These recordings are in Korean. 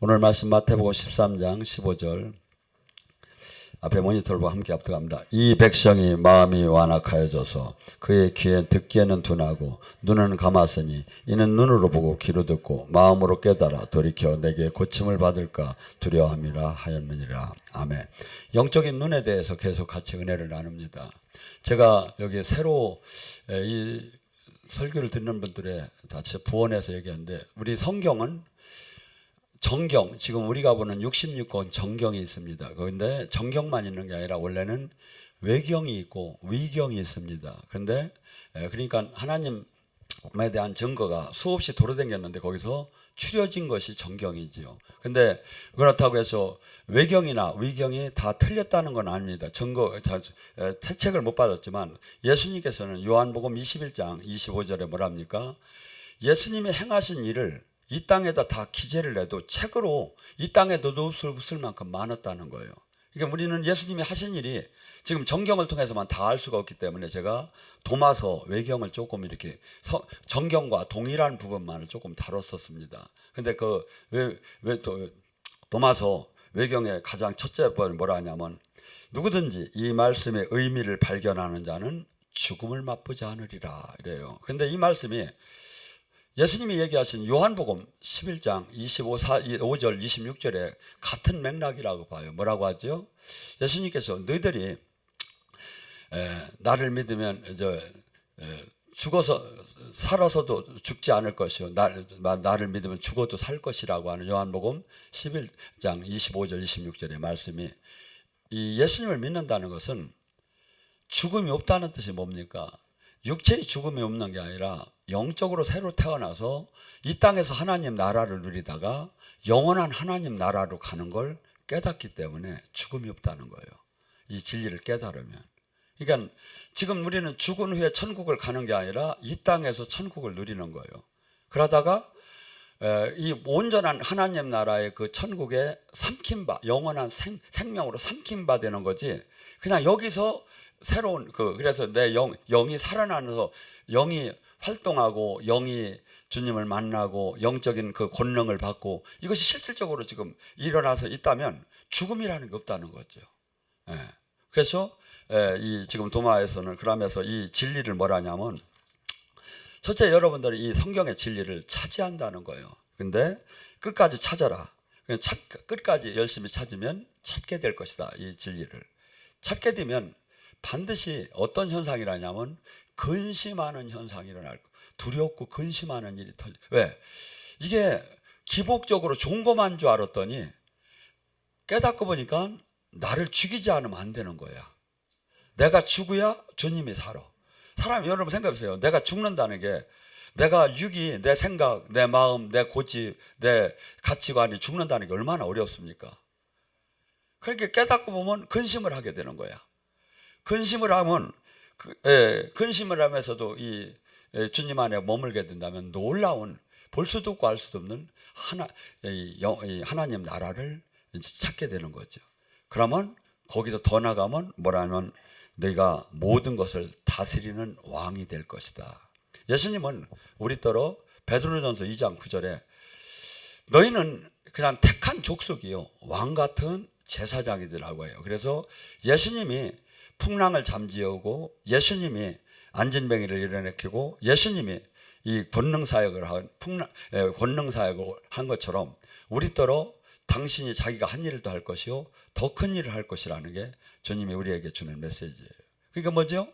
오늘 말씀 마태복음 13장 15절 앞에 모니터를 보고 함께 합독합니다. 이 백성이 마음이 완악하여져서 그의 귀에 듣기에는 둔하고 눈은 감았으니 이는 눈으로 보고 귀로 듣고 마음으로 깨달아 돌이켜 내게 고침을 받을까 두려워함이라 하였느니라. 아멘. 영적인 눈에 대해서 계속 같이 은혜를 나눕니다. 제가 여기 새로 이 설교를 듣는 분들의 다시 부원해서 얘기하는데, 우리 성경은 정경, 지금 우리가 보는 66권 정경이 있습니다. 그런데 정경만 있는 게 아니라 원래는 외경이 있고 위경이 있습니다. 그런데 그러니까 하나님에 대한 증거가 수없이 돌아다녔는데 거기서 추려진 것이 정경이지요. 그런데 그렇다고 해서 외경이나 위경이 다 틀렸다는 건 아닙니다. 증거, 태책을 못 받았지만 예수님께서는 요한복음 21장 25절에 뭐랍니까? 예수님이 행하신 일을 이 땅에다 다 기재를 해도 책으로 이 땅에도 없을 만큼 많았다는 거예요. 그러니까 우리는 예수님이 하신 일이 지금 정경을 통해서만 다 알 수가 없기 때문에 제가 도마서 외경을 조금 이렇게 정경과 동일한 부분만을 조금 다뤘었습니다. 근데 도마서 외경의 가장 첫째 번이 뭐라 하냐면, 누구든지 이 말씀의 의미를 발견하는 자는 죽음을 맛보지 않으리라 이래요. 근데 이 말씀이 예수님이 얘기하신 요한복음 11장 25절 26절에 같은 맥락이라고 봐요. 뭐라고 하죠? 예수님께서 너희들이 나를 믿으면 죽어서 살아서도 죽지 않을 것이요 나를 믿으면 죽어도 살 것이라고 하는 요한복음 11장 25절 26절의 말씀이, 이 예수님을 믿는다는 것은 죽음이 없다는 뜻이 뭡니까? 육체의 죽음이 없는 게 아니라 영적으로 새로 태어나서 이 땅에서 하나님 나라를 누리다가 영원한 하나님 나라로 가는 걸 깨닫기 때문에 죽음이 없다는 거예요. 이 진리를 깨달으면. 그러니까 지금 우리는 죽은 후에 천국을 가는 게 아니라 이 땅에서 천국을 누리는 거예요. 그러다가 이 온전한 하나님 나라의 그 천국에 삼킨 바, 영원한 생명으로 삼킨 바 되는 거지, 그냥 여기서 새로운 그래서 내 영이 살아나서 영이 활동하고 영이 주님을 만나고 영적인 그 권능을 받고 이것이 실질적으로 지금 일어나서 있다면 죽음이라는 게 없다는 거죠. 그래서 이 지금 도마에서는 그러면서 이 진리를 뭐라냐면, 첫째 여러분들이 이 성경의 진리를 차지한다는 거예요. 근데 끝까지 찾아라. 끝까지 열심히 찾으면 찾게 될 것이다. 이 진리를 찾게 되면 반드시 어떤 현상이라냐면 근심하는 현상이 일어날 거예요. 두렵고 근심하는 일이 왜? 이게 기복적으로 좋은 것만 줄 알았더니 깨닫고 보니까 나를 죽이지 않으면 안 되는 거야. 내가 죽어야 주님이 살아. 사람 여러분 생각해보세요. 내가 죽는다는 게, 내가 육이, 내 생각, 내 마음, 내 고집, 내 가치관이 죽는다는 게 얼마나 어렵습니까? 그렇게 깨닫고 보면 근심을 하게 되는 거야. 근심을 하면 근심을 하면서도 이 주님 안에 머물게 된다면 놀라운, 볼 수도 없고 알 수도 없는 하나님 나라를 찾게 되는 거죠. 그러면 거기서 더 나가면 뭐라면 내가 모든 것을 다스리는 왕이 될 것이다. 예수님은 우리더러 베드로전서 2장 9절에 너희는 그냥 택한 족속이요 왕 같은 제사장이더라고 해요. 그래서 예수님이 풍랑을 잠재우고 예수님이 안진뱅이를 일어나키고 예수님이 이 권능사역을 한 것처럼 우리더러 당신이 자기가 한 일도 할 것이요 더 큰 일을 할 것이라는 게 주님이 우리에게 주는 메시지예요. 그러니까 뭐죠?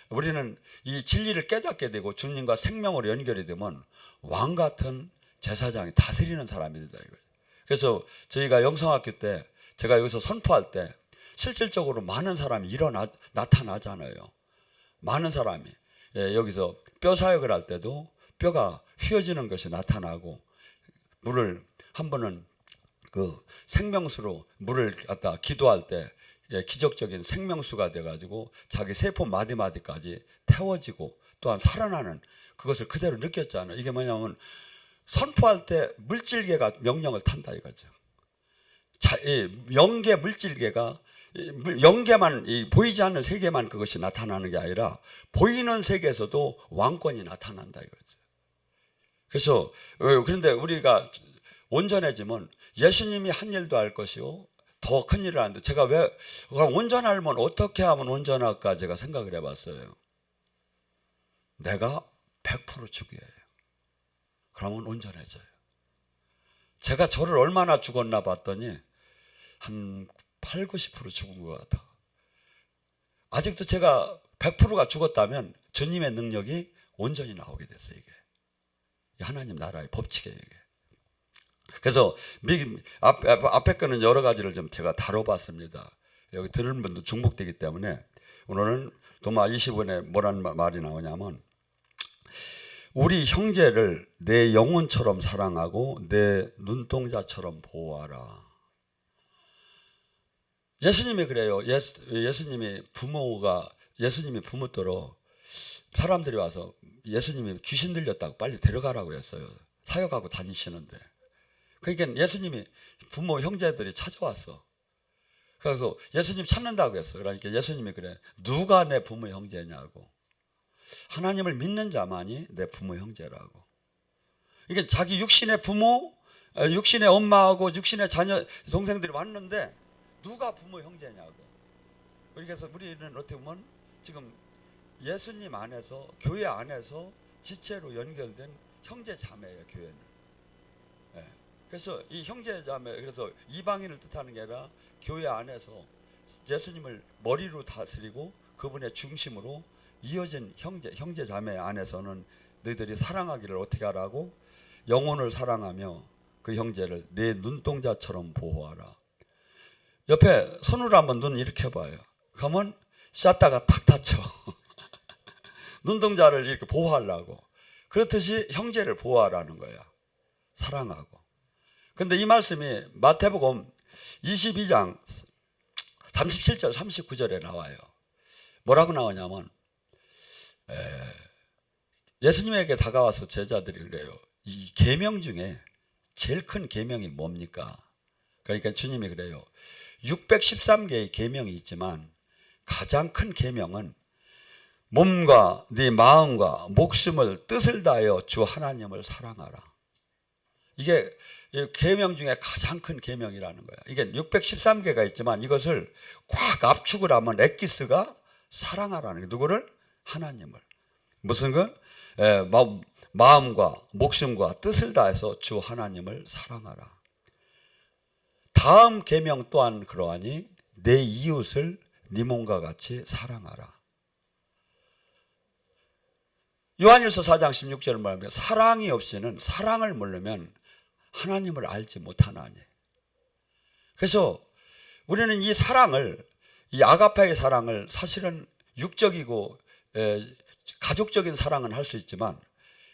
우리는 이 진리를 깨닫게 되고 주님과 생명으로 연결이 되면 왕 같은 제사장이 다스리는 사람이 된다 이거예요. 그래서 저희가 영성학교 때 제가 여기서 선포할 때 실질적으로 많은 사람이 나타나잖아요. 많은 사람이 여기서 뼈 사역을 할 때도 뼈가 휘어지는 것이 나타나고, 물을 한 번은 그 생명수로 물을 갖다 기도할 때 기적적인 생명수가 돼가지고 자기 세포 마디마디까지 태워지고 또한 살아나는 그것을 그대로 느꼈잖아요. 이게 뭐냐면 선포할 때 물질계가 명령을 탄다 이거죠. 영계 물질계가 영계만, 보이지 않는 세계만 그것이 나타나는 게 아니라 보이는 세계에서도 왕권이 나타난다 이거죠. 그래서 그런데 우리가 온전해지면 예수님이 한 일도 할 것이요 더 큰 일을 하는데, 제가 왜 온전하면 어떻게 하면 온전할까 제가 생각을 해봤어요. 내가 100% 죽여요. 그러면 온전해져요. 제가 저를 얼마나 죽었나 봤더니 한 8, 90% 죽은 것 같아. 아직도 제가 100%가 죽었다면 주님의 능력이 온전히 나오게 됐어요. 이게 하나님 나라의 법칙이에요. 이게. 그래서 앞에 거는 여러 가지를 좀 제가 다뤄봤습니다. 여기 들은 분도 중복되기 때문에 오늘은 도마 20원에 뭐라는 말이 나오냐면, 우리 형제를 내 영혼처럼 사랑하고 내 눈동자처럼 보호하라. 예수님이 그래요. 예수님이 부모더러 사람들이 와서 예수님이 귀신 들렸다고 빨리 데려가라고 했어요. 사역하고 다니시는데. 그러니까 예수님이 부모 형제들이 찾아왔어. 그래서 예수님 찾는다고 했어. 그러니까 예수님이 그래, 누가 내 부모 형제냐고. 하나님을 믿는 자만이 내 부모 형제라고. 이게 자기 육신의 부모, 육신의 엄마하고 육신의 자녀, 동생들이 왔는데 누가 부모 형제냐고. 그래서 우리는 어떻게 보면 지금 예수님 안에서, 교회 안에서 지체로 연결된 형제 자매예요, 교회는. 네. 그래서 이 형제 자매, 그래서 이방인을 뜻하는 게 아니라 교회 안에서 예수님을 머리로 다스리고 그분의 중심으로 이어진 형제 자매 안에서는 너희들이 사랑하기를 어떻게 하라고? 영혼을 사랑하며 그 형제를 내 눈동자처럼 보호하라. 옆에 손으로 한번 눈 이렇게 해봐요. 그러면 샷다가 탁 다쳐. 눈동자를 이렇게 보호하려고. 그렇듯이 형제를 보호하라는 거야. 사랑하고. 근데 이 말씀이 마태복음 22장 37절 39절에 나와요. 뭐라고 나오냐면, 예수님에게 다가와서 제자들이 그래요. 이 계명 중에 제일 큰 계명이 뭡니까? 그러니까 주님이 그래요. 613개의 계명이 있지만 가장 큰 계명은 몸과 네 마음과 목숨을 뜻을 다하여 주 하나님을 사랑하라. 이게 계명 중에 가장 큰 계명이라는 거야. 이게 613개가 있지만 이것을 꽉 압축을 하면 엑기스가 사랑하라는 게, 누구를? 하나님을. 무슨 마음과 목숨과 뜻을 다해서 주 하나님을 사랑하라. 다음 계명 또한 그러하니 내 이웃을 네 몸과 같이 사랑하라. 요한일서 4장 16절을 말하면, 사랑이 없이는, 사랑을 모르면 하나님을 알지 못하나니. 그래서 우리는 이 사랑을, 이 아가페의 사랑을 사실은 육적이고 가족적인 사랑은 할 수 있지만,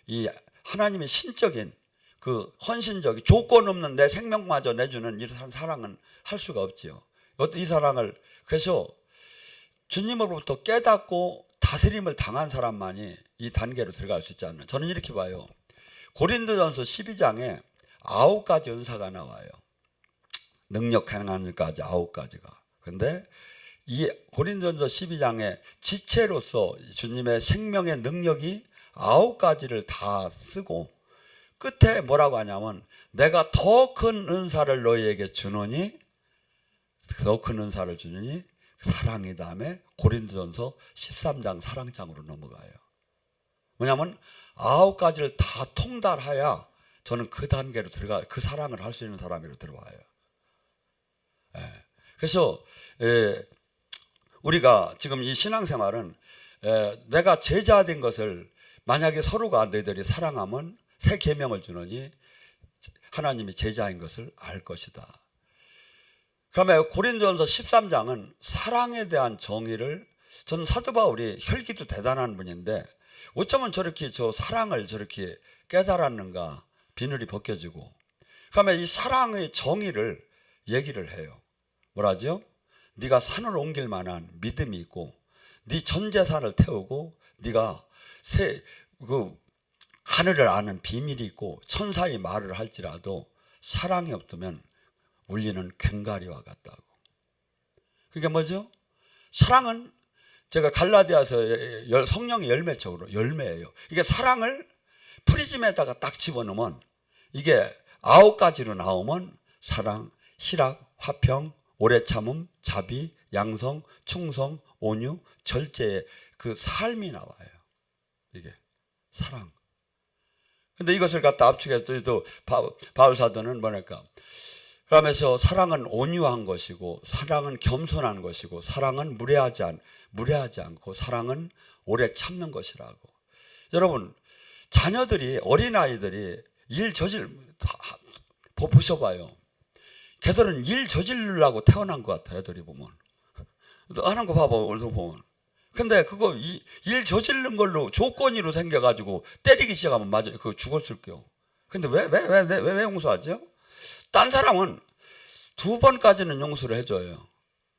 이 하나님의 신적인 그 헌신적인 조건 없는 내 생명마저 내주는 이 사랑은 할 수가 없지요. 이 사랑을, 그래서 주님으로부터 깨닫고 다스림을 당한 사람만이 이 단계로 들어갈 수 있지 않나. 저는 이렇게 봐요. 고린도전서 12장에 9가지 은사가 나와요. 능력 행하는 일까지 9가지가. 근데 이 고린도전서 12장에 지체로서 주님의 생명의 능력이 9가지를 다 쓰고 끝에 뭐라고 하냐면, 내가 더 큰 은사를 너희에게 주노니, 더 큰 은사를 주느니 사랑이 다음에 고린도전서 13장 사랑장으로 넘어가요. 뭐냐면 9가지를 다 통달해야 저는 그 단계로 그 사랑을 할 수 있는 사람으로 들어와요. 그래서 우리가 지금 이 신앙생활은 내가 제자된 것을, 만약에 서로가 너희들이 사랑하면 새 계명을 주노니 하나님이 제자인 것을 알 것이다. 그러면 고린도전서 13장은 사랑에 대한 정의를, 저는 사도 바울이 혈기도 대단한 분인데 어쩌면 저렇게 저 사랑을 저렇게 깨달았는가, 비늘이 벗겨지고. 그러면 이 사랑의 정의를 얘기를 해요. 뭐라죠? 네가 산을 옮길 만한 믿음이 있고, 네 전 재산을 태우고, 네가 하늘을 아는 비밀이 있고 천사의 말을 할지라도 사랑이 없으면 울리는 괭가리와 같다고. 그게 뭐죠? 사랑은 제가 갈라디아서 성령의 열매적으로 열매예요. 이게 사랑을 프리즘에다가 딱 집어넣으면 이게 9가지로 나오면 사랑, 희락, 화평, 오래 참음, 자비, 양성, 충성, 온유, 절제의 그 삶이 나와요. 이게 사랑. 근데 이것을 갖다 압축해서 또 바울 사도는 뭐랄까? 그러면서 사랑은 온유한 것이고, 사랑은 겸손한 것이고, 사랑은 무례하지 않고, 사랑은 오래 참는 것이라고. 여러분, 자녀들이, 어린아이들이 보셔봐요. 걔들은 일 저지르려고 태어난 것 같아요. 애들이 보면. 하는 거 봐봐, 얼굴 보면. 근데 그거 일 저지르는 걸로 조건으로 생겨가지고 때리기 시작하면 맞아, 그거 죽었을 게요. 근데 왜 용서하죠? 딴 사람은 2번까지는 용서를 해줘요.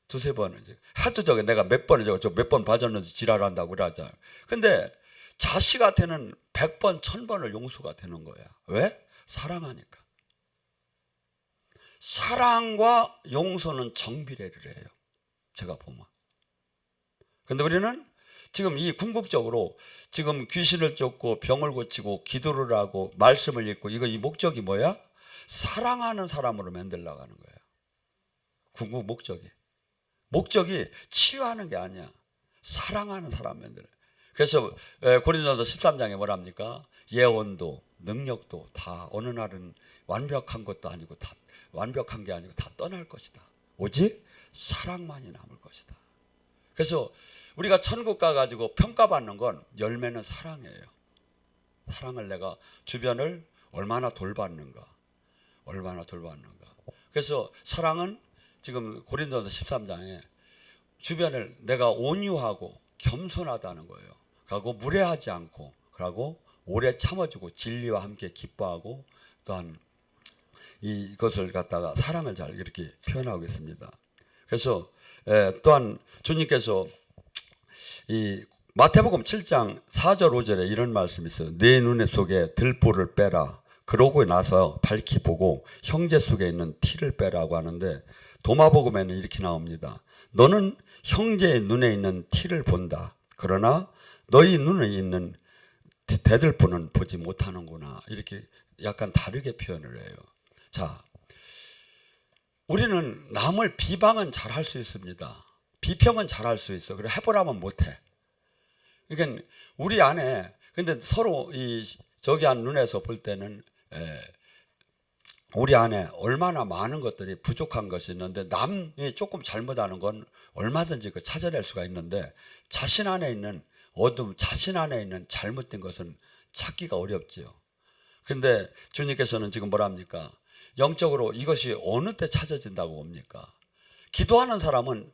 2-3번은. 하도 저게 내가 몇 번 봐줬는지 지랄한다고 그러잖아요. 근데 자식한테는 100번, 1000번을 용서가 되는 거야. 왜? 사랑하니까. 사랑과 용서는 정비례를 해요. 제가 보면. 근데 우리는 지금 이 궁극적으로 지금 귀신을 쫓고 병을 고치고 기도를 하고 말씀을 읽고 이 목적이 뭐야? 사랑하는 사람으로 만들려고 하는 거예요. 궁극 목적이 치유하는 게 아니야. 사랑하는 사람 만들어요. 그래서 고린도서 13장에 뭐랍니까? 예언도 능력도 다 어느 날은 완벽한 것도 아니고 다 완벽한 게 아니고 다 떠날 것이다. 오직 사랑만이 남을 것이다. 그래서 우리가 천국 가가지고 평가받는 건 열매는 사랑이에요. 사랑을 내가 주변을 얼마나 돌봤는가. 그래서 사랑은 지금 고린도서 13장에 주변을 내가 온유하고 겸손하다는 거예요. 그리고 무례하지 않고, 그리고 오래 참아주고 진리와 함께 기뻐하고, 또한 이것을 갖다가 사랑을 잘 이렇게 표현하고 있습니다. 그래서 또한 주님께서 이 마태복음 7장 4절 5절에 이런 말씀이 있어요. 내 눈의 속에 들보를 빼라. 그러고 나서 밝히 보고 형제 속에 있는 티를 빼라고 하는데, 도마복음에는 이렇게 나옵니다. 너는 형제의 눈에 있는 티를 본다. 그러나 너희 눈에 있는 대들보는 보지 못하는구나. 이렇게 약간 다르게 표현을 해요. 자, 우리는 남을 비방은 잘할 수 있습니다. 비평은 잘할 수 있어. 그래 해보라면 못해. 그러니까 우리 안에, 근데 서로 저기 한 눈에서 볼 때는 우리 안에 얼마나 많은 것들이 부족한 것이 있는데, 남이 조금 잘못하는 건 얼마든지 찾아낼 수가 있는데, 자신 안에 있는 어둠, 자신 안에 있는 잘못된 것은 찾기가 어렵지요. 그런데 주님께서는 지금 뭐랍니까? 영적으로 이것이 어느 때 찾아진다고 봅니까? 기도하는 사람은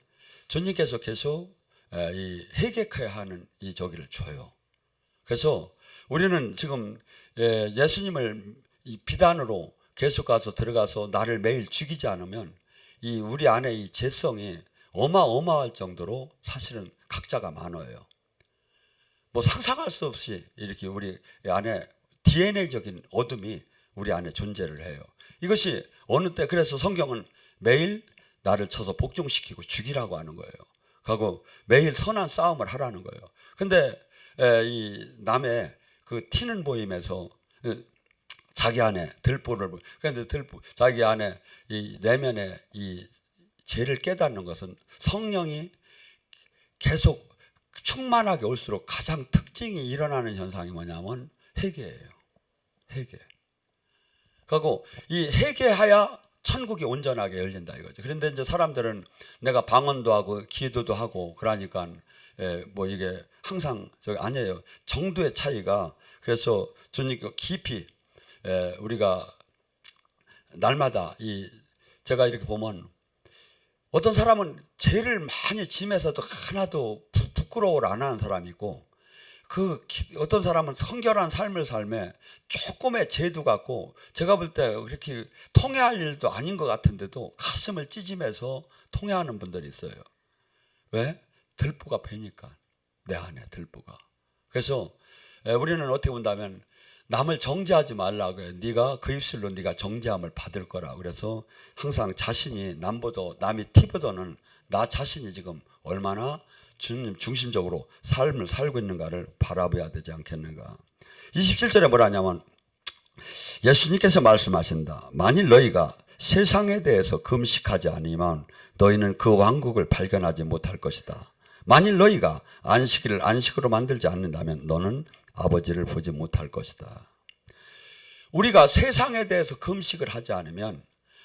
주님께서 계속 회개해야 하는 이 저기를 줘요. 그래서 우리는 지금 예수님을 이 비단으로 계속 들어가서 나를 매일 죽이지 않으면 우리 안에 이 죄성이 어마어마할 정도로 사실은 각자가 많아요. 뭐 상상할 수 없이 이렇게 우리 안에 DNA적인 어둠이 우리 안에 존재를 해요. 이것이 어느 때, 그래서 성경은 매일 나를 쳐서 복종시키고 죽이라고 하는 거예요. 그리고 매일 선한 싸움을 하라는 거예요. 근데 이 남의 그 티는 보임에서 자기 안에 들보를, 그런데 자기 안에 이 내면의 이 죄를 깨닫는 것은 성령이 계속 충만하게 올수록 가장 특징이 일어나는 현상이 뭐냐면 회개예요. 회개. 그리고 이 회개하야 천국이 온전하게 열린다 이거죠. 그런데 이제 사람들은 내가 방언도 하고 기도도 하고 그러니까 뭐 이게 항상 저기 아니에요. 정도의 차이가. 그래서 주님 깊이 우리가 날마다 제가 이렇게 보면 어떤 사람은 죄를 많이 지면서도 하나도 부끄러워를 안 하는 사람이 있고, 어떤 사람은 성결한 삶을 살며 조금의 죄도 갖고, 제가 볼 때 그렇게 통회할 일도 아닌 것 같은데도 가슴을 찢으면서 통회하는 분들이 있어요. 왜? 들보가 배니까. 내 안에 들보가. 그래서 우리는 어떻게 본다면 남을 정죄하지 말라고 해요. 네가 그 입술로 네가 정죄함을 받을 거라. 그래서 항상 자신이 남이 티보다는 나 자신이 지금 얼마나 주님 중심적으로 삶을 살고 있는가를 바라봐야 되지 않겠는가. 27절에 뭐라냐면 예수님께서 말씀하신다. 만일 너희가 세상에 대해서 금식하지 않으면 너희는 그 왕국을 발견하지 못할 것이다. 만일 너희가 안식일을 안식으로 만들지 않는다면 너는 아버지를 보지 못할 것이다. 우리가 세상에 대해서 금식을 하지 않으면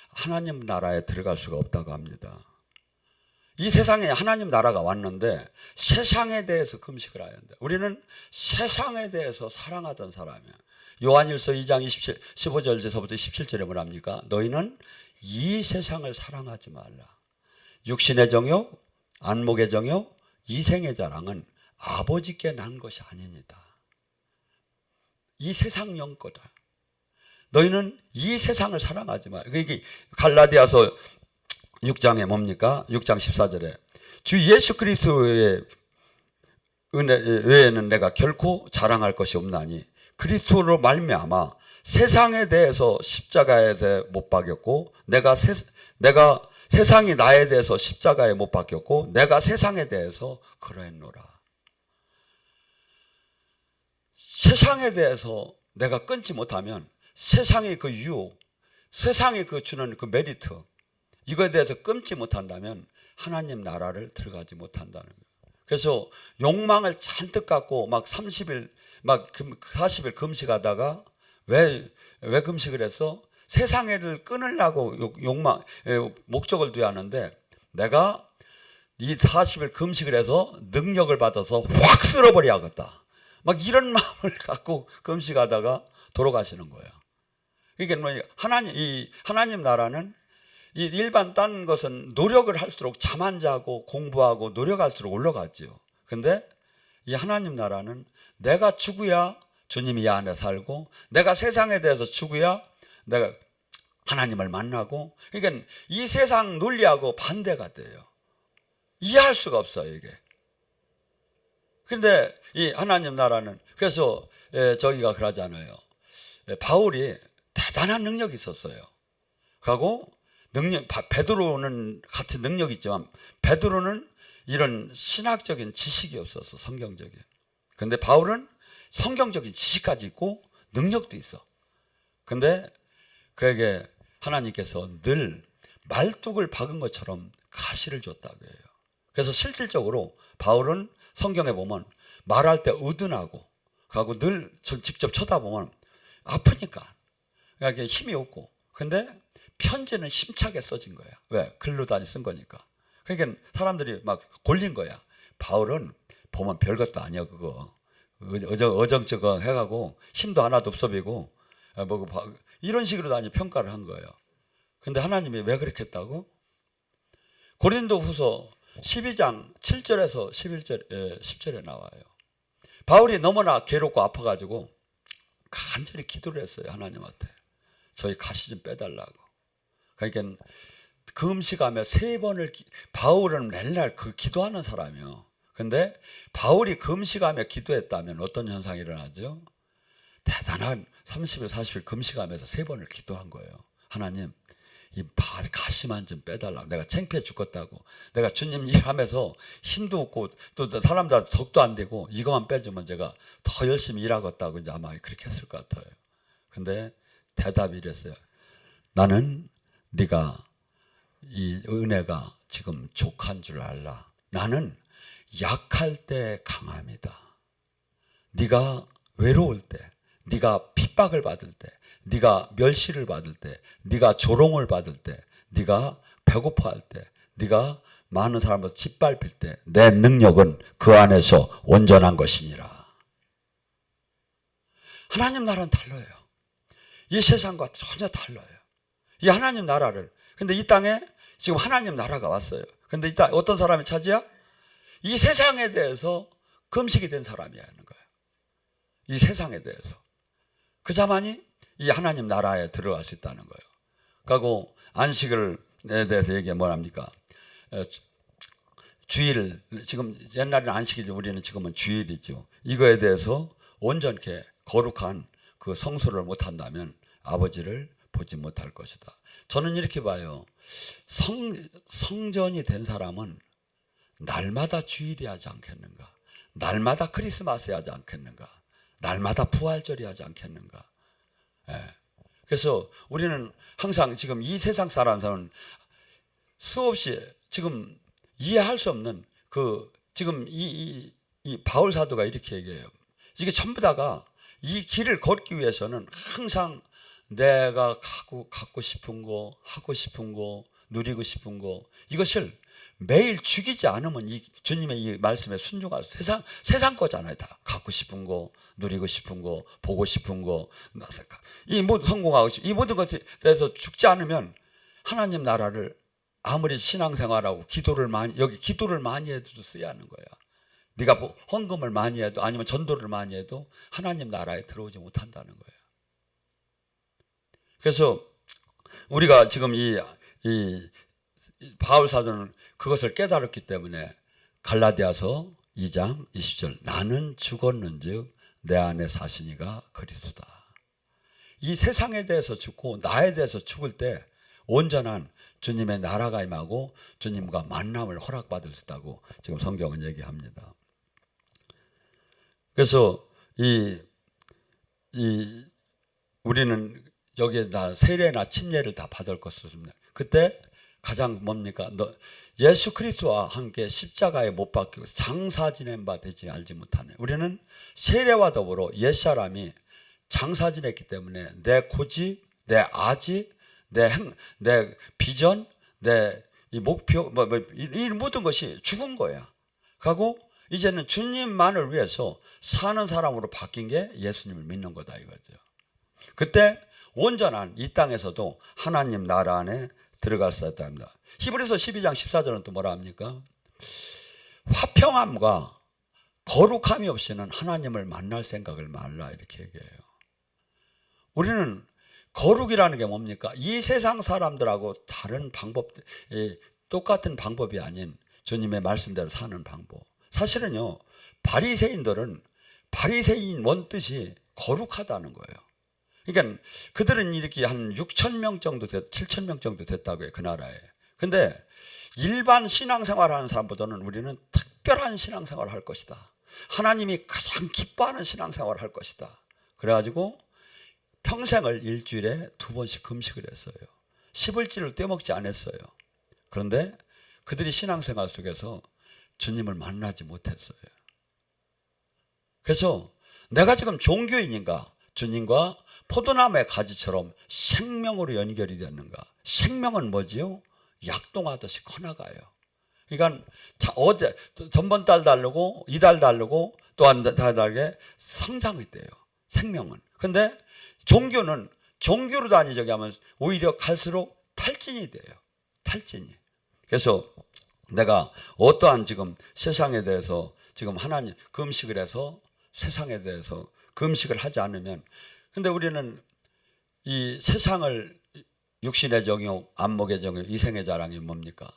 하나님 나라에 들어갈 수가 없다고 합니다. 이 세상에 하나님 나라가 왔는데 세상에 대해서 금식을 해야 한다. 우리는 세상에 대해서 사랑하던 사람이야. 요한일서 2장 15절에서부터 17절에 뭐랍니까? 너희는 이 세상을 사랑하지 말라. 육신의 정욕, 안목의 정욕, 이생의 자랑은 아버지께 난 것이 아닙니다. 이 세상 영거다. 너희는 이 세상을 사랑하지 말라. 이게 갈라디아서 6장에 뭡니까? 6장 14절에 주 예수 그리스도의 은혜 외에는 내가 결코 자랑할 것이 없나니 그리스도로 말미암아 세상에 대해서 십자가에 대해 못 박였고 내가 세상이 나에 대해서 십자가에 못 박혔고 내가 세상에 대해서 그러했노라. 세상에 대해서 내가 끊지 못하면 세상의 그 유혹, 세상이 그 주는 그 메리트 이거에 대해서 끊지 못한다면 하나님 나라를 들어가지 못한다는 거예요. 그래서 욕망을 잔뜩 갖고 막 30일 막 40일 금식하다가 왜 금식을 했어? 세상애를 끊으려고 욕망 목적을 두야 하는데 내가 이 40일 금식을 해서 능력을 받아서 확 쓸어버려야겠다. 막 이런 마음을 갖고 금식하다가 돌아가시는 거예요. 그러니까 뭐 하나님 나라는 이 일반 딴 것은 노력을 할수록 잠 안 자고 공부하고 노력할수록 올라가죠. 근데 이 하나님 나라는 내가 죽어야 주님이 이 안에 살고 내가 세상에 대해서 죽어야 내가 하나님을 만나고 그러니까 이 세상 논리하고 반대가 돼요. 이해할 수가 없어요 이게. 그런데 이 하나님 나라는 그래서 저기가 그러잖아요. 바울이 대단한 능력이 있었어요. 그리고 베드로는 같은 능력이 있지만 베드로는 이런 신학적인 지식이 없었어. 성경적인. 근데 바울은 성경적인 지식까지 있고 능력도 있어. 근데 그에게 하나님께서 늘 말뚝을 박은 것처럼 가시를 줬다고 해요. 그래서 실질적으로 바울은 성경에 보면 말할 때 어둔하고 그리고 늘 직접 쳐다보면 아프니까 그러니까 힘이 없고 근데 편지는 힘차게 써진 거야. 왜? 글로 다니 쓴 거니까. 그러니까 사람들이 막 골린 거야. 바울은 보면 별것도 아니야 그거. 어정쩡 해가고 힘도 하나도 없어 보이고 이런 식으로 다니 평가를 한 거예요. 근데 하나님이 왜 그렇게 했다고? 고린도 후서 12장 7절에서 10절에 나와요. 바울이 너무나 괴롭고 아파가지고 간절히 기도를 했어요. 하나님한테. 저희 가시 좀 빼달라고. 그러니까 금식하며 3번을 바울은 맨날 그 기도하는 사람이요. 근데 바울이 금식하며 기도했다면 어떤 현상이 일어나죠? 대단한 30일 40일 금식하면서 3번을 기도한 거예요. 하나님 이 가시만 좀 빼달라고. 내가 창피해 죽겠다고. 내가 주님 일하면서 힘도 없고 또 사람들한테 덕도 안 되고 이것만 빼주면 제가 더 열심히 일하겠다고 이제 아마 그렇게 했을 것 같아요. 근데 대답이 이랬어요. 나는 네가 이 은혜가 지금 족한 줄 알라. 나는 약할 때 강함이다. 네가 외로울 때, 네가 핍박을 받을 때, 네가 멸시를 받을 때, 네가 조롱을 받을 때, 네가 배고파할 때, 네가 많은 사람을 짓밟힐 때 내 능력은 그 안에서 온전한 것이니라. 하나님 나라는 달라요. 이 세상과 전혀 달라요. 이 하나님 나라를. 근데 이 땅에 지금 하나님 나라가 왔어요. 근데 이따 어떤 사람이 차지야? 이 세상에 대해서 금식이 된 사람이야 하는 거예요. 이 세상에 대해서. 그 자만이 이 하나님 나라에 들어갈 수 있다는 거예요. 그리고 안식일에 대해서 얘기하면 뭐랍니까? 주일, 지금 옛날에는 안식일이죠. 우리는 지금은 주일이죠. 이거에 대해서 온전케 거룩한 그 성수를 못한다면 아버지를 보지 못할 것이다. 저는 이렇게 봐요. 성전이 된 사람은 날마다 주일이 하지 않겠는가? 날마다 크리스마스 하지 않겠는가? 날마다 부활절이 하지 않겠는가? 그래서 우리는 항상 지금 이 세상 사람들은 수없이 지금 이해할 수 없는 지금 이 바울 사도가 이렇게 얘기해요. 이게 전부 다가 이 길을 걷기 위해서는 항상 내가 갖고 싶은 거, 하고 싶은 거, 누리고 싶은 거, 이것을 매일 죽이지 않으면 이 주님의 이 말씀에 순종할 세상 거잖아요. 다 갖고 싶은 거, 누리고 싶은 거, 보고 싶은 거, 이 모든 성공하고 싶은 이 모든 것에 대해서 죽지 않으면 하나님 나라를 아무리 신앙생활하고 기도를 많이 해도 써야 하는 거야. 네가 헌금을 많이 해도 아니면 전도를 많이 해도 하나님 나라에 들어오지 못한다는 거예요. 그래서 우리가 지금 이 바울 사도는 그것을 깨달았기 때문에 갈라디아서 2장 20절 나는 죽었는즉 내 안에 사시니가 그리스도다. 이 세상에 대해서 죽고 나에 대해서 죽을 때 온전한 주님의 나라가 임하고 주님과 만남을 허락받을 수 있다고 지금 성경은 얘기합니다. 그래서 우리는 여기에 다 세례나 침례를 다 받을 것입니다. 그때 가장 뭡니까? 예수 그리스도와 함께 십자가에 못 박히고 장사 지낸 바 되지 알지 못하네. 우리는 세례와 더불어 옛사람이 장사 지냈기 때문에 내 고집, 내 아집, 내 비전, 내 이 목표, 이 모든 것이 죽은 거야. 그리고 이제는 주님만을 위해서 사는 사람으로 바뀐 게 예수님을 믿는 거다 이거죠. 그때 온전한 이 땅에서도 하나님 나라 안에 들어갈 수 있다 합니다. 히브리서 12장 14절은 또 뭐라 합니까? 화평함과 거룩함이 없이는 하나님을 만날 생각을 말라 이렇게 얘기해요. 우리는 거룩이라는 게 뭡니까? 이 세상 사람들하고 다른 방법, 똑같은 방법이 아닌 주님의 말씀대로 사는 방법. 사실은요, 바리새인들은 바리새인 원뜻이 거룩하다는 거예요. 그러니까 그들은 이렇게 한 6천 명 정도 7천 명 정도 됐다고 해요. 그 나라에. 근데 일반 신앙생활 하는 사람보다는 우리는 특별한 신앙생활을 할 것이다. 하나님이 가장 기뻐하는 신앙생활을 할 것이다. 그래가지고 평생을 일주일에 2번씩 금식을 했어요. 10일째를 떼먹지 않았어요. 그런데 그들이 신앙생활 속에서 주님을 만나지 못했어요. 그래서 내가 지금 종교인인가? 주님과 포도나무의 가지처럼 생명으로 연결이 됐는가? 생명은 뭐지요? 약동하듯이 커나가요. 그러니까 전번 달 다르고 이달 다르고 또 한 달 다르게 성장이 돼요. 생명은. 근데 종교는 종교로 다니자고 하면 오히려 갈수록 탈진이 돼요. 탈진이. 그래서 내가 어떠한 지금 세상에 대해서 지금 하나님 금식을 해서 세상에 대해서 금식을 하지 않으면 근데 우리는 이 세상을 육신의 정욕, 안목의 정욕, 이생의 자랑이 뭡니까?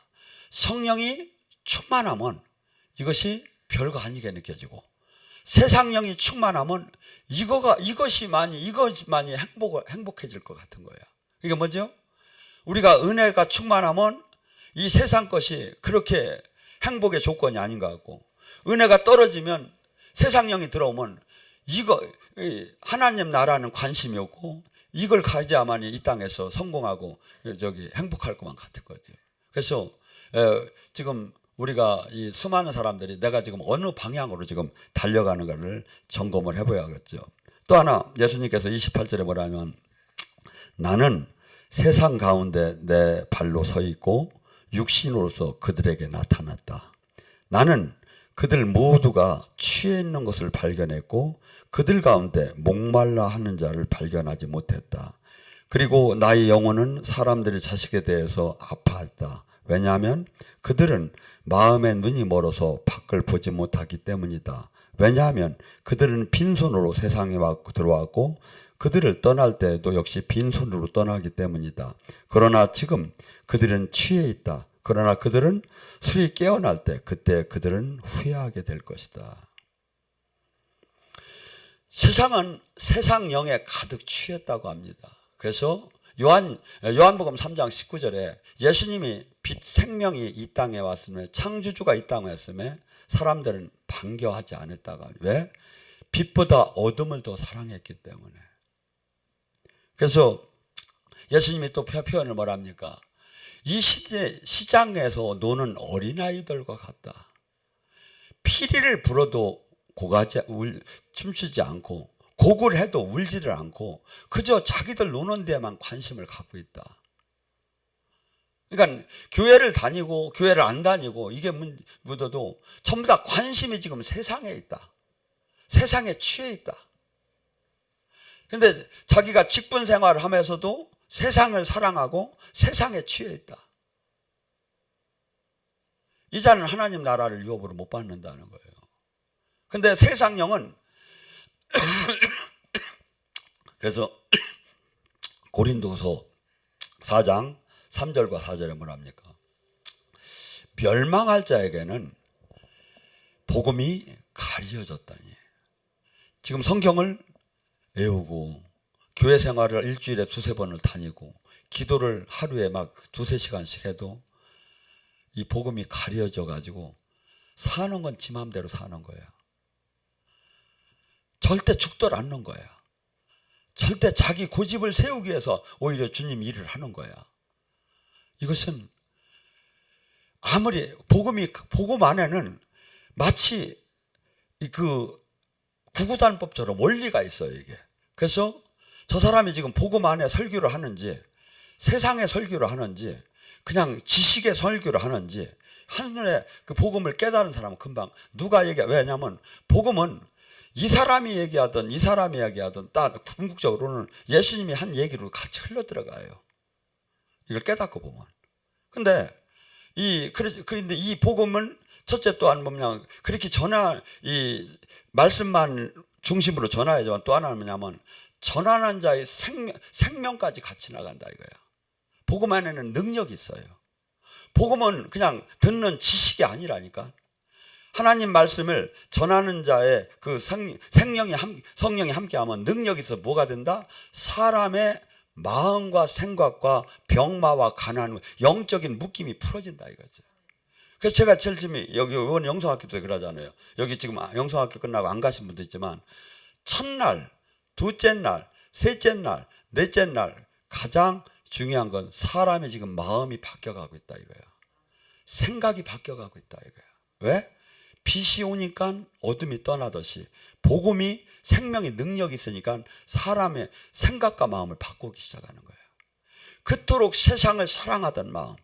성령이 충만하면 이것이 별거 아니게 느껴지고 세상령이 충만하면 이것이 많이 행복해질 것 같은 거예요. 이게 뭐죠? 우리가 은혜가 충만하면 이 세상 것이 그렇게 행복의 조건이 아닌 것 같고 은혜가 떨어지면 세상령이 들어오면 하나님 나라는 관심이 없고 이걸 가져야만이 이 땅에서 성공하고 행복할 것만 같은 거죠. 그래서 지금 우리가 이 수많은 사람들이 내가 지금 어느 방향으로 지금 달려가는 것을 점검을 해봐야겠죠. 또 하나 예수님께서 28절에 뭐라면 나는 세상 가운데 내 발로 서 있고 육신으로서 그들에게 나타났다. 나는 그들 모두가 취해 있는 것을 발견했고 그들 가운데 목말라 하는 자를 발견하지 못했다. 그리고 나의 영혼은 사람들의 자식에 대해서 아파했다. 왜냐하면 그들은 마음의 눈이 멀어서 밖을 보지 못하기 때문이다. 왜냐하면 그들은 빈손으로 세상에 들어왔고 그들을 떠날 때에도 역시 빈손으로 떠나기 때문이다. 그러나 지금 그들은 취해 있다. 그러나 그들은 술이 깨어날 때 그때 그들은 후회하게 될 것이다. 세상은 세상 영에 가득 취했다고 합니다. 그래서 요한복음 3장 19절에 예수님이 빛 생명이 이 땅에 왔음에 창조주가 이 땅에 왔음에 사람들은 반겨하지 않았다고 합니다. 왜? 빛보다 어둠을 더 사랑했기 때문에. 그래서 예수님이 또 표현을 뭐랍니까? 이 시대 시장에서 노는 어린아이들과 같다. 피리를 불어도 춤추지 않고 곡을 해도 울지를 않고 그저 자기들 노는 데만 관심을 갖고 있다. 그러니까 교회를 다니고 교회를 안 다니고 이게 묻어도 전부 다 관심이 지금 세상에 있다. 세상에 취해 있다. 그런데 자기가 직분 생활을 하면서도 세상을 사랑하고 세상에 취해 있다. 이 자는 하나님 나라를 유업으로 못 받는다는 거예요. 근데 세상령은 그래서 고린도서 4장 3절과 4절에 뭐랍니까? 멸망할 자에게는 복음이 가려졌다니. 지금 성경을 외우고 교회 생활을 일주일에 두세 번을 다니고 기도를 하루에 막 두세 시간씩 해도 이 복음이 가려져 가지고 사는 건 지 마음대로 사는 거야. 절대 죽들 않는 거야. 절대 자기 고집을 세우기 위해서 오히려 주님 일을 하는 거야. 이것은 아무리 복음 안에는 마치 그 구구단법처럼 원리가 있어요, 이게. 그래서 저 사람이 지금 복음 안에 설교를 하는지 세상의 설교를 하는지 그냥 지식의 설교를 하는지 한눈에 그 복음을 깨달은 사람은 금방 누가 왜냐하면 복음은 이 사람이 얘기하든 이 사람이 얘기하든 딱 궁극적으로는 예수님이 한 얘기로 같이 흘러 들어가요. 이걸 깨닫고 보면. 근데 근데 이 복음은 첫째 또한 뭐냐 그렇게 이 말씀만 중심으로 전하야지만 또 하나는 뭐냐면 전하는 자의 생명까지 같이 나간다 이거야. 복음 안에는 능력이 있어요. 복음은 그냥 듣는 지식이 아니라니까. 하나님 말씀을 전하는 자의 그 성령이 함께하면 능력이 있어 뭐가 된다? 사람의 마음과 생각과 병마와 가난, 영적인 묶임이 풀어진다 이거죠. 그래서 제가 제일 처음에 여기 이번 영성학교도 그러잖아요. 여기 지금 영성학교 끝나고 안 가신 분도 있지만 첫날, 둘째 날, 셋째 날, 넷째 날 가장 중요한 건 사람이 지금 마음이 바뀌어가고 있다 이거야. 생각이 바뀌어가고 있다 이거야. 왜? 빛이 오니까 어둠이 떠나듯이 복음이 생명의 능력이 있으니까 사람의 생각과 마음을 바꾸기 시작하는 거예요. 그토록 세상을 사랑하던 마음,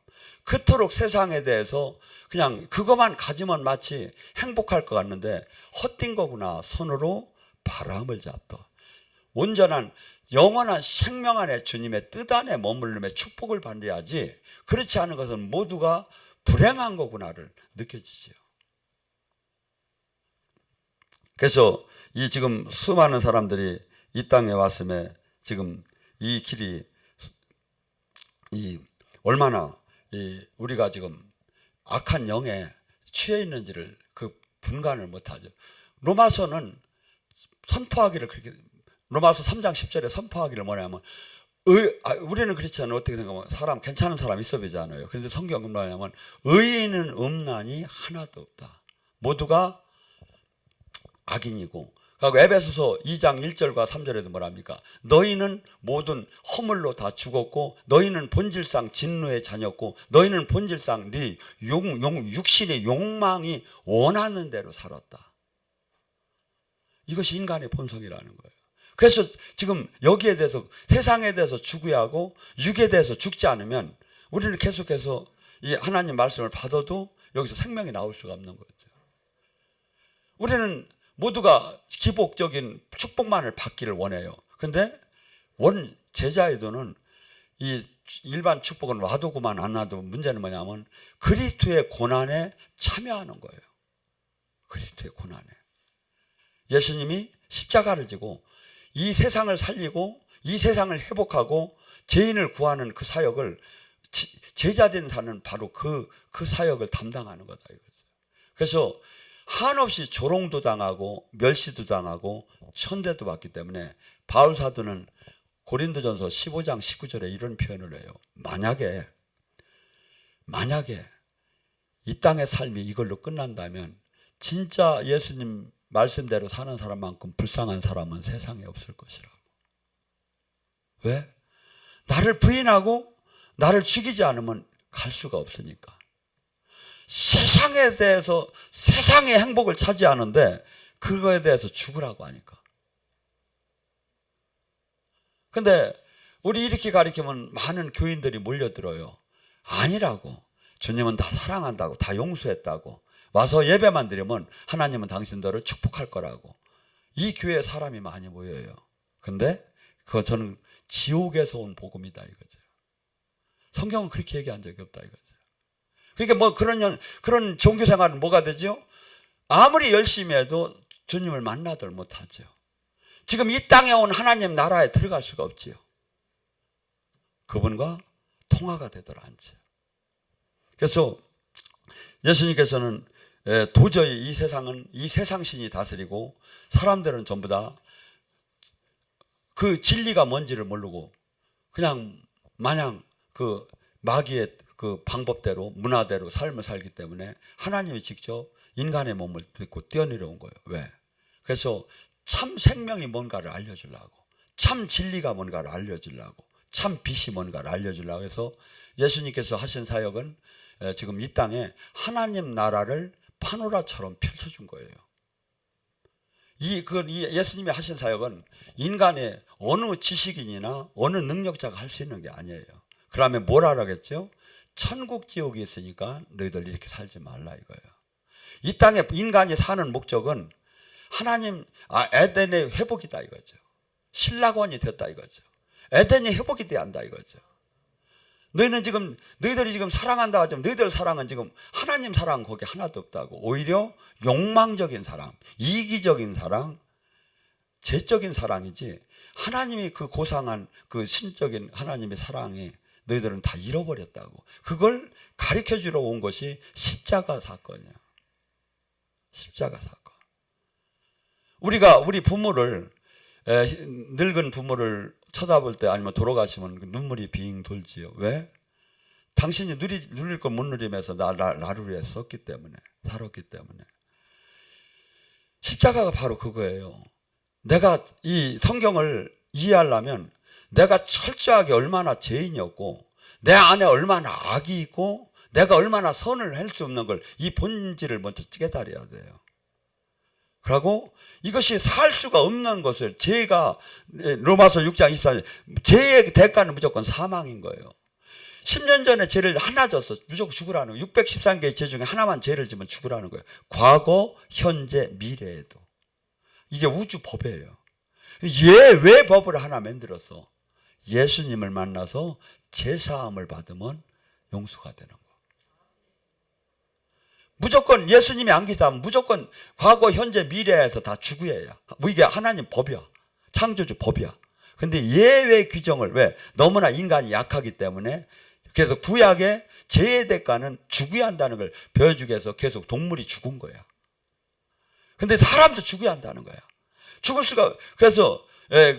그토록 세상에 대해서 그냥 그것만 가지면 마치 행복할 것 같는데 헛된 거구나. 손으로 바람을 잡다. 온전한 영원한 생명 안에 주님의 뜻 안에 머물림의 축복을 받아야지 그렇지 않은 것은 모두가 불행한 거구나를 느껴지지요. 그래서 이 지금 수많은 사람들이 이 땅에 왔음에 지금 이 길이 얼마나 우리가 지금 악한 영에 취해 있는지를 그 분간을 못하죠. 로마서는 선포하기를 그렇게 로마서 3장 10절에 선포하기를 뭐냐면 우리는 그렇지 않아요. 어떻게 생각하면 사람 괜찮은 사람 있어 보지 않아요. 그런데 성경은 뭐냐면 의인은 없나니 하나도 없다. 모두가 악인이고 그리고 에베소서 2장 1절과 3절에도 뭐랍니까? 너희는 모든 허물로 다 죽었고 너희는 본질상 진노의 자녀였고 너희는 본질상 네 육신의 욕망이 원하는 대로 살았다. 이것이 인간의 본성이라는 거예요. 그래서 지금 여기에 대해서 세상에 대해서 죽어야 하고 육에 대해서 죽지 않으면 우리는 계속해서 이 하나님 말씀을 받아도 여기서 생명이 나올 수가 없는 거죠. 우리는 모두가 기복적인 축복만을 받기를 원해요. 그런데 제자에도는 이 일반 축복은 와도 그만 안 와도 문제는 뭐냐면 그리스도의 고난에 참여하는 거예요. 그리스도의 고난에. 예수님이 십자가를 지고 이 세상을 살리고 이 세상을 회복하고 죄인을 구하는 그 사역을 제자된 사는 바로 그 사역을 담당하는 거다 이거죠. 그래서 한없이 조롱도 당하고 멸시도 당하고 천대도 받기 때문에 바울 사도는 고린도전서 15장 19절에 이런 표현을 해요. 만약에 이 땅의 삶이 이걸로 끝난다면 진짜 예수님 말씀대로 사는 사람만큼 불쌍한 사람은 세상에 없을 것이라고. 왜? 나를 부인하고 나를 죽이지 않으면 갈 수가 없으니까. 세상에 대해서 세상의 행복을 차지하는데 그거에 대해서 죽으라고 하니까. 근데 우리 이렇게 가르치면 많은 교인들이 몰려들어요. 아니라고. 주님은 다 사랑한다고, 다 용서했다고. 와서 예배만 드리면 하나님은 당신들을 축복할 거라고. 이 교회에 사람이 많이 모여요. 근데 그거 저는 지옥에서 온 복음이다 이거죠. 성경은 그렇게 얘기한 적이 없다 이거죠. 그러니까 뭐 그런 종교 생활은 뭐가 되죠? 아무리 열심히 해도 주님을 만나들 못하죠. 지금 이 땅에 온 하나님 나라에 들어갈 수가 없지요. 그분과 통화가 되더라 않죠. 그래서 예수님께서는 도저히 이 세상은 이 세상신이 다스리고 사람들은 전부 다 그 진리가 뭔지를 모르고 그냥 마냥 그 마귀의 그 방법대로 문화대로 삶을 살기 때문에 하나님이 직접 인간의 몸을 듣고 뛰어내려온 거예요. 왜? 그래서 참 생명이 뭔가를 알려주려고, 참 진리가 뭔가를 알려주려고, 참 빛이 뭔가를 알려주려고 해서 예수님께서 하신 사역은 지금 이 땅에 하나님 나라를 파노라처럼 펼쳐준 거예요. 이 예수님이 하신 사역은 인간의 어느 지식인이나 어느 능력자가 할 수 있는 게 아니에요. 그러면 뭘 하라겠죠? 천국 지옥이 있으니까 너희들 이렇게 살지 말라 이거예요. 이 땅에 인간이 사는 목적은 하나님 에덴의 회복이다 이거죠. 신라권이 됐다 이거죠. 에덴이 회복이 돼야 한다 이거죠. 너희들이 지금 사랑한다 하지만 너희들 사랑은 지금 하나님 사랑 거기 하나도 없다고. 오히려 욕망적인 사랑, 이기적인 사랑, 죄적인 사랑이지 하나님이 그 고상한 그 신적인 하나님의 사랑이 너희들은 다 잃어버렸다고. 그걸 가르쳐주러 온 것이 십자가 사건이야. 십자가 사건. 우리가 우리 부모를 늙은 부모를 쳐다볼 때 아니면 돌아가시면 눈물이 빙 돌지요. 왜? 당신이 누릴 걸 못 누리면서 나를 위해 썼기 때문에, 살았기 때문에. 십자가가 바로 그거예요. 내가 이 성경을 이해하려면 내가 철저하게 얼마나 죄인이었고 내 안에 얼마나 악이 있고 내가 얼마나 선을 할 수 없는 걸 이 본질을 먼저 깨달아야 돼요. 그리고 이것이 살 수가 없는 것을 죄가 로마서 6장 24절 죄의 대가는 무조건 사망인 거예요. 10년 전에 죄를 하나 졌어. 무조건 죽으라는 거예요. 613개의 죄 중에 하나만 죄를 지면 죽으라는 거예요. 과거, 현재, 미래에도. 이게 우주 법이에요. 왜 법을 하나 만들었어? 예수님을 만나서 죄사함을 받으면 용서가 되는 거예요. 무조건 예수님이 안 계시다면 무조건 과거, 현재, 미래에서 다 죽어야. 이게 하나님 법이야. 창조주 법이야. 근데 예외 규정을 왜? 너무나 인간이 약하기 때문에 그래서 구약의 죄의 대가는 죽어야 한다는 걸 보여주기 위해서 계속 동물이 죽은 거야. 근데 사람도 죽어야 한다는 거야. 죽을 수가, 그래서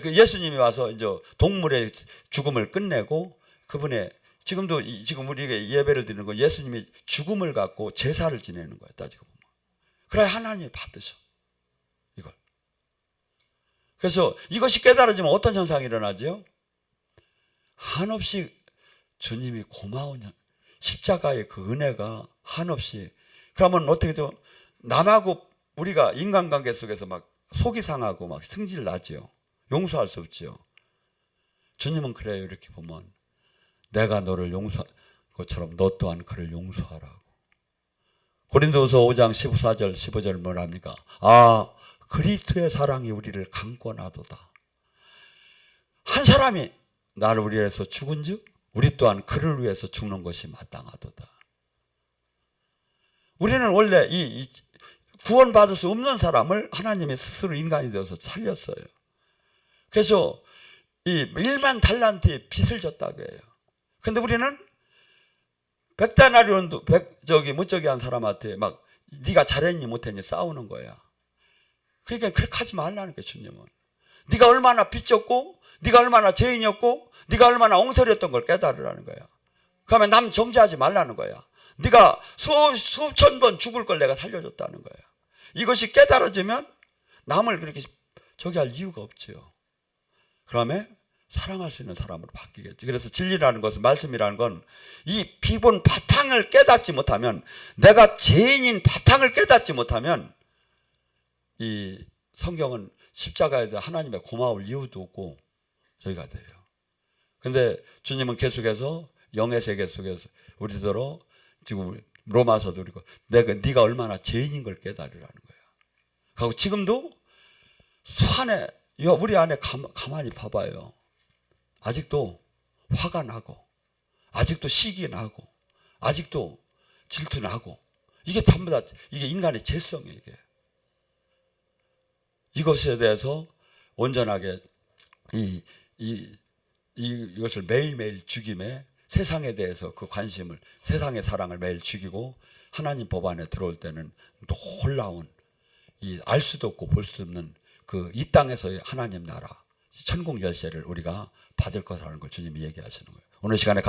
예수님이 와서 이제 동물의 죽음을 끝내고 그분의 지금 우리가 예배를 드리는 거 예수님이 죽음을 갖고 제사를 지내는 거예요. 따지고 보면. 그래야 하나님이 받으셔. 이걸. 그래서 이것이 깨달아지면 어떤 현상이 일어나죠? 한없이 주님이 고마운 십자가의 그 은혜가 한없이. 그러면 어떻게 돼? 남하고 우리가 인간관계 속에서 막 속이 상하고 막 승질 나지요. 용서할 수 없지요. 주님은 그래요. 이렇게 보면 내가 너를 용서한 것처럼 너 또한 그를 용서하라고. 고린도후서 5장 14절 15절 뭐랍니까? 그리스도의 사랑이 우리를 강권하도다. 한 사람이 나를 위해서 죽은즉 우리 또한 그를 위해서 죽는 것이 마땅하도다. 우리는 원래 이 구원받을 수 없는 사람을 하나님이 스스로 인간이 되어서 살렸어요. 그래서 이 1만 달란트의 빚을 졌다고 해요. 근데 우리는 백다나리온도 무적이 한 사람한테 막 네가 잘했니 못했니 싸우는 거야. 그러니까 그렇게 하지 말라는 거예요. 주님은 네가 얼마나 빚졌고 네가 얼마나 죄인이었고 네가 얼마나 엉터리였던 걸 깨달으라는 거야. 그러면 남 정죄하지 말라는 거야. 네가 수천 번 죽을 걸 내가 살려줬다는 거야. 이것이 깨달아지면 남을 그렇게 저기 할 이유가 없지요. 그러면 사랑할 수 있는 사람으로 바뀌겠지. 그래서 진리라는 것은, 말씀이라는 건 이 기본 바탕을 깨닫지 못하면, 내가 죄인인 바탕을 깨닫지 못하면 이 성경은 십자가에 대해 하나님의 고마울 이유도 없고 저희가 돼요. 근데 주님은 계속해서 영의 세계 속에서 우리더러 지금 로마서도 그리고 네가 얼마나 죄인인 걸 깨달으라는 거예요. 그리고 지금도 안에, 우리 안에 가만히 봐봐요. 아직도 화가 나고, 아직도 시기 나고, 아직도 질투 나고, 이게 전부 다 이게 인간의 죄성이에요. 이것에 대해서 온전하게 이것을 매일매일 죽임에, 세상에 대해서 그 관심을, 세상의 사랑을 매일 죽이고 하나님 법 안에 들어올 때는 놀라운, 알 수도 없고 볼 수 없는 그 이 땅에서의 하나님 나라 천국 열쇠를 우리가 받을 거라는 걸 주님이 얘기하시는 거예요. 오늘 시간에